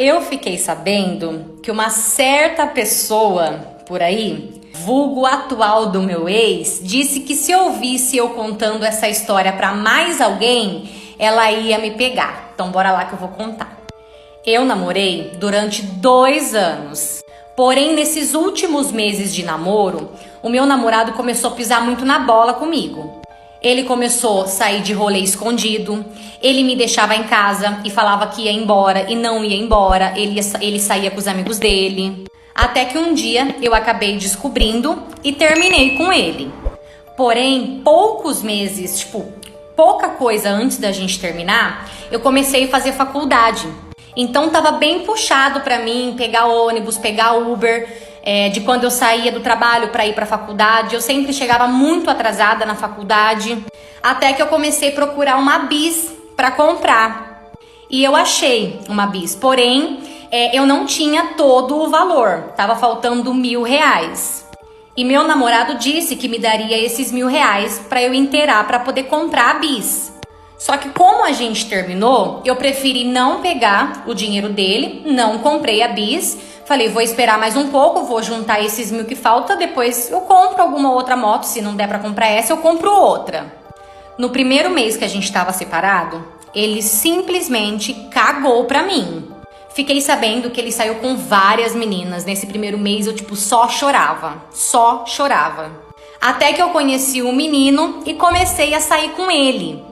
Eu fiquei sabendo que uma certa pessoa por aí, vulgo atual do meu ex, disse que se ouvisse eu contando essa história pra mais alguém, ela ia me pegar. Então bora lá que eu vou contar. Eu namorei durante 2 anos. Porém, nesses últimos meses de namoro, o meu namorado começou a pisar muito na bola comigo. Ele começou a sair de rolê escondido, ele me deixava em casa e falava que ia embora e não ia embora, ele saía com os amigos dele. Até que um dia eu acabei descobrindo e terminei com ele. Porém, poucos meses, pouca coisa antes da gente terminar, eu comecei a fazer faculdade. Então tava bem puxado pra mim pegar ônibus, pegar Uber. De quando eu saía do trabalho para ir para a faculdade, eu sempre chegava muito atrasada na faculdade, até que eu comecei a procurar uma bis para comprar. E eu achei uma bis, porém, eu não tinha todo o valor, tava faltando R$1.000. E meu namorado disse que me daria esses R$1.000 para eu inteirar para poder comprar a bis. Só que como a gente terminou, eu preferi não pegar o dinheiro dele, não comprei a bis. Falei, vou esperar mais um pouco, vou juntar esses 1.000 que falta, depois eu compro alguma outra moto, se não der pra comprar essa, eu compro outra. No primeiro mês que a gente tava separado, ele simplesmente cagou pra mim. Fiquei sabendo que ele saiu com várias meninas. Nesse primeiro mês eu só chorava. Até que eu conheci o menino e comecei a sair com ele.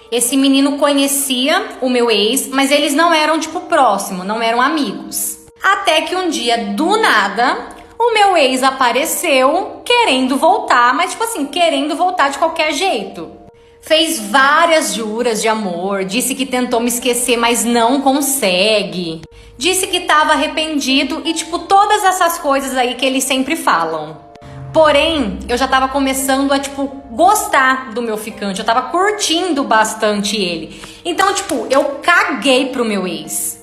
Esse menino conhecia o meu ex, mas eles não eram próximo, não eram amigos. Até que um dia, do nada, o meu ex apareceu querendo voltar, mas querendo voltar de qualquer jeito. Fez várias juras de amor, disse que tentou me esquecer, mas não consegue. Disse que estava arrependido e todas essas coisas aí que eles sempre falam. Porém, eu já tava começando a, gostar do meu ficante, eu tava curtindo bastante ele. Então, eu caguei pro meu ex.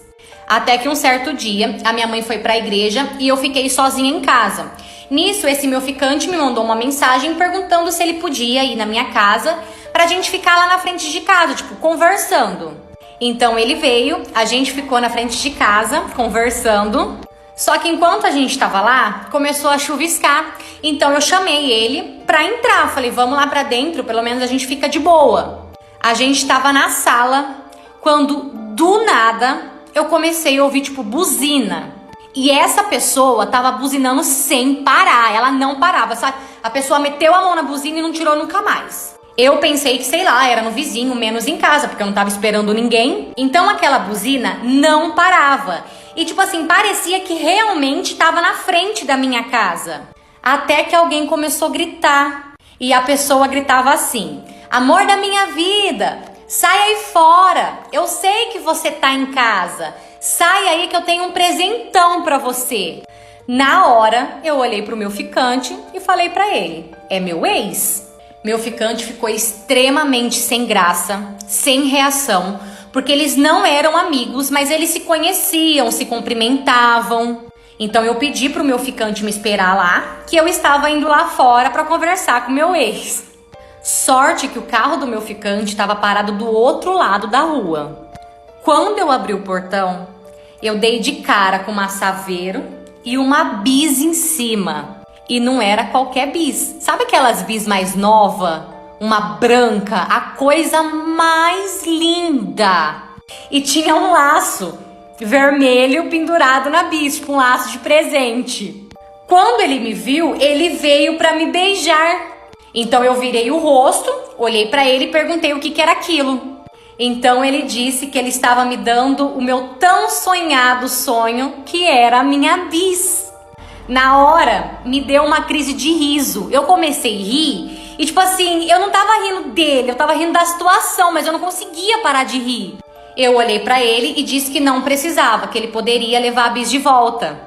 Até que um certo dia, a minha mãe foi pra igreja e eu fiquei sozinha em casa. Nisso, esse meu ficante me mandou uma mensagem perguntando se ele podia ir na minha casa pra gente ficar lá na frente de casa, conversando. Então ele veio, a gente ficou na frente de casa, conversando. Só que enquanto a gente tava lá, começou a chuviscar. Então eu chamei ele pra entrar. Falei, vamos lá pra dentro, pelo menos a gente fica de boa. A gente tava na sala, quando do nada eu comecei a ouvir buzina. E essa pessoa tava buzinando sem parar, ela não parava, sabe? A pessoa meteu a mão na buzina e não tirou nunca mais. Eu pensei que, era no vizinho, menos em casa, porque eu não tava esperando ninguém. Então aquela buzina não parava. E parecia que realmente tava na frente da minha casa. Até que alguém começou a gritar. E a pessoa gritava assim: amor da minha vida, sai aí fora, eu sei que você tá em casa, sai aí que eu tenho um presentão pra você. Na hora, eu olhei pro meu ficante e falei pra ele, é meu ex? Meu ficante ficou extremamente sem graça, sem reação, porque eles não eram amigos, mas eles se conheciam, se cumprimentavam. Então eu pedi pro meu ficante me esperar lá, que eu estava indo lá fora pra conversar com meu ex. Sorte que o carro do meu ficante estava parado do outro lado da rua. Quando eu abri o portão, eu dei de cara com uma Saveiro e uma bis em cima. E não era qualquer bis. Sabe aquelas bis mais nova? Uma branca, a coisa mais linda. E tinha um laço vermelho pendurado na bis, um laço de presente. Quando ele me viu, ele veio para me beijar. Então eu virei o rosto, olhei pra ele e perguntei o que era aquilo. Então ele disse que ele estava me dando o meu tão sonhado sonho, que era a minha bis. Na hora, me deu uma crise de riso. Eu comecei a rir e eu não tava rindo dele, eu tava rindo da situação, mas eu não conseguia parar de rir. Eu olhei pra ele e disse que não precisava, que ele poderia levar a bis de volta.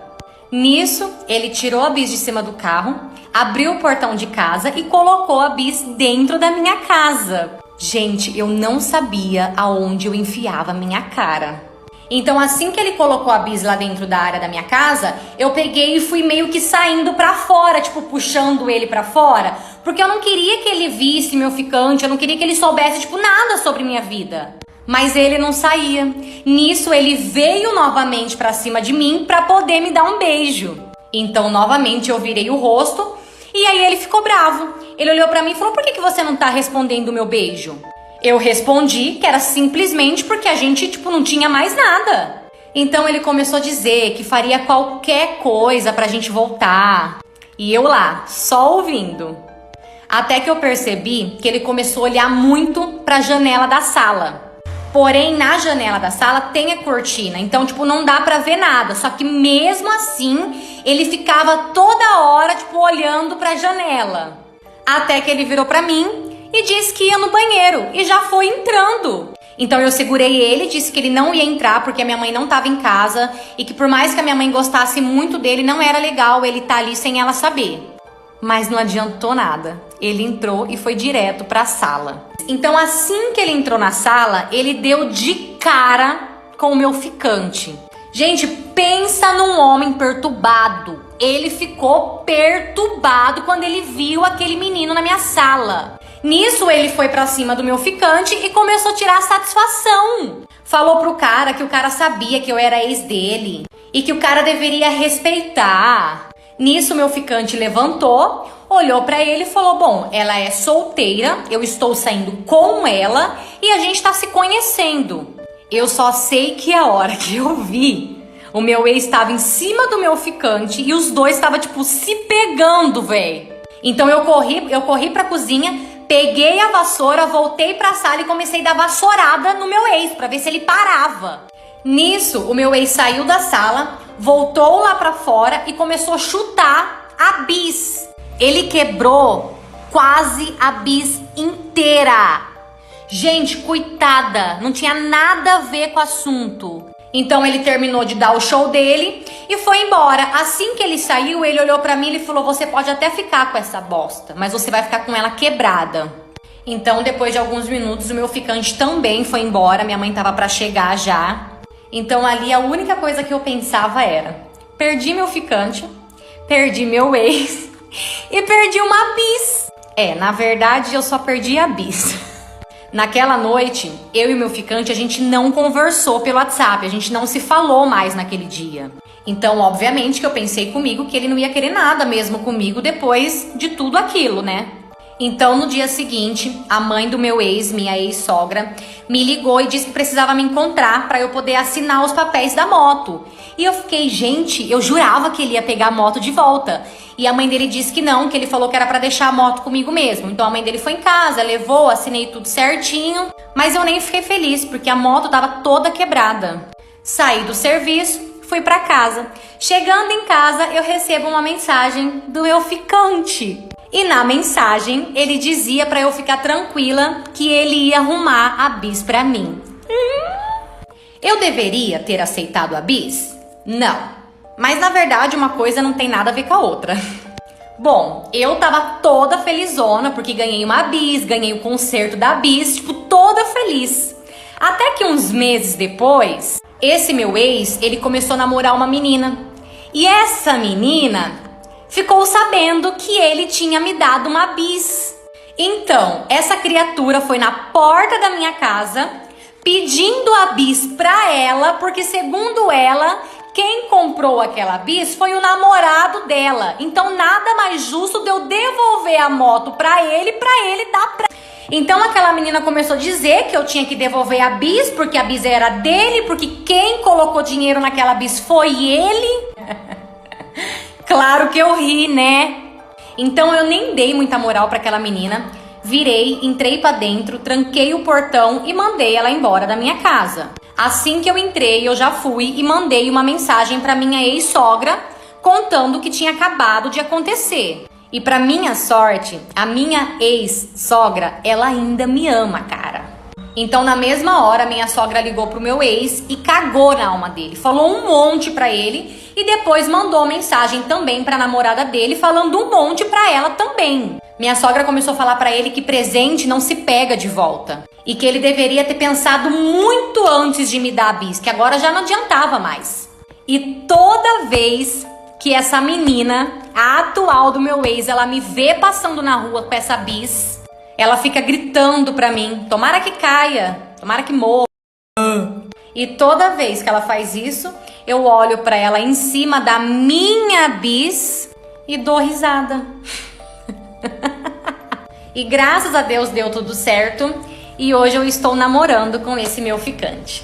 Nisso, ele tirou a bis de cima do carro, abriu o portão de casa e colocou a bis dentro da minha casa. Gente, eu não sabia aonde eu enfiava a minha cara. Então, assim que ele colocou a bis lá dentro da área da minha casa, eu peguei e fui meio que saindo pra fora, puxando ele pra fora, porque eu não queria que ele visse meu ficante, eu não queria que ele soubesse, nada sobre minha vida. mas ele não saía. Nisso ele veio novamente pra cima de mim pra poder me dar um beijo. Então novamente eu virei o rosto e aí ele ficou bravo. Ele olhou pra mim e falou: por que você não tá respondendo o meu beijo? Eu respondi que era simplesmente porque a gente, não tinha mais nada. Então ele começou a dizer que faria qualquer coisa pra gente voltar. E eu lá, só ouvindo. Até que eu percebi que ele começou a olhar muito pra janela da sala. Porém, na janela da sala tem a cortina, então, não dá pra ver nada. Só que mesmo assim, ele ficava toda hora, olhando pra janela. Até que ele virou pra mim e disse que ia no banheiro e já foi entrando. Então eu segurei ele, disse que ele não ia entrar porque a minha mãe não estava em casa e que por mais que a minha mãe gostasse muito dele, não era legal ele estar ali sem ela saber. Mas não adiantou nada. Ele entrou e foi direto para a sala. Então assim que ele entrou na sala, ele deu de cara com o meu ficante. Gente, pensa num homem perturbado. Ele ficou perturbado quando ele viu aquele menino na minha sala. Nisso ele foi pra cima do meu ficante e começou a tirar satisfação. Falou pro cara que o cara sabia que eu era ex dele e que o cara deveria respeitar. Nisso meu ficante levantou, olhou pra ele e falou: bom, ela é solteira, eu estou saindo com ela e a gente tá se conhecendo. Eu só sei que a hora que eu vi, o meu ex estava em cima do meu ficante e os dois estavam se pegando, véi. Então eu corri pra cozinha, peguei a vassoura, voltei pra sala e comecei a dar vassourada no meu ex pra ver se ele parava. Nisso, o meu ex saiu da sala, voltou lá pra fora e começou a chutar a bis. Ele quebrou quase a bis inteira. Gente, coitada, não tinha nada a ver com o assunto. Então ele terminou de dar o show dele e foi embora. Assim que ele saiu, ele olhou pra mim e falou: você pode até ficar com essa bosta, mas você vai ficar com ela quebrada. Então depois de alguns minutos o meu ficante também foi embora. Minha mãe tava pra chegar já. Então ali a única coisa que eu pensava era: perdi meu ficante, perdi meu ex e perdi uma bis. Na verdade eu só perdi a bis. Naquela noite, eu e meu ficante, a gente não conversou pelo WhatsApp, a gente não se falou mais naquele dia. Então, obviamente que eu pensei comigo que ele não ia querer nada mesmo comigo depois de tudo aquilo, né? Então, no dia seguinte, a mãe do meu ex, minha ex-sogra, me ligou e disse que precisava me encontrar para eu poder assinar os papéis da moto. E eu fiquei, gente, eu jurava que ele ia pegar a moto de volta. E a mãe dele disse que não, que ele falou que era para deixar a moto comigo mesmo. Então a mãe dele foi em casa, levou, assinei tudo certinho. Mas eu nem fiquei feliz, porque a moto tava toda quebrada. Saí do serviço, fui para casa. Chegando em casa, eu recebo uma mensagem do meu ficante. E na mensagem, ele dizia para eu ficar tranquila que ele ia arrumar a bis para mim. Eu deveria ter aceitado a bis? Não. Mas na verdade uma coisa não tem nada a ver com a outra. Bom, eu tava toda felizona porque ganhei uma bis, ganhei o conserto da bis, toda feliz. Até que uns meses depois, esse meu ex, ele começou a namorar uma menina. E essa menina ficou sabendo que ele tinha me dado uma bis. Então, essa criatura foi na porta da minha casa pedindo a bis pra ela, porque segundo ela, quem comprou aquela bis foi o namorado dela. Então nada mais justo de eu devolver a moto pra ele dar pra... Então aquela menina começou a dizer que eu tinha que devolver a bis, porque a bis era dele, porque quem colocou dinheiro naquela bis foi ele. Claro que eu ri, né? Então eu nem dei muita moral pra aquela menina. Virei, entrei pra dentro, tranquei o portão e mandei ela embora da minha casa. Assim que eu entrei, eu já fui e mandei uma mensagem pra minha ex-sogra contando o que tinha acabado de acontecer. E pra minha sorte, a minha ex-sogra, ela ainda me ama, cara. Então na mesma hora, minha sogra ligou pro meu ex e cagou na alma dele. Falou um monte pra ele e depois mandou mensagem também pra namorada dele falando um monte pra ela também. Minha sogra começou a falar pra ele que presente não se pega de volta. E que ele deveria ter pensado muito antes de me dar a bis, que agora já não adiantava mais. E toda vez que essa menina, a atual do meu ex, ela me vê passando na rua com essa bis, ela fica gritando pra mim: tomara que caia, tomara que morra. E toda vez que ela faz isso, eu olho pra ela em cima da minha bis e dou risada. E graças a Deus deu tudo certo. E hoje eu estou namorando com esse meu ficante.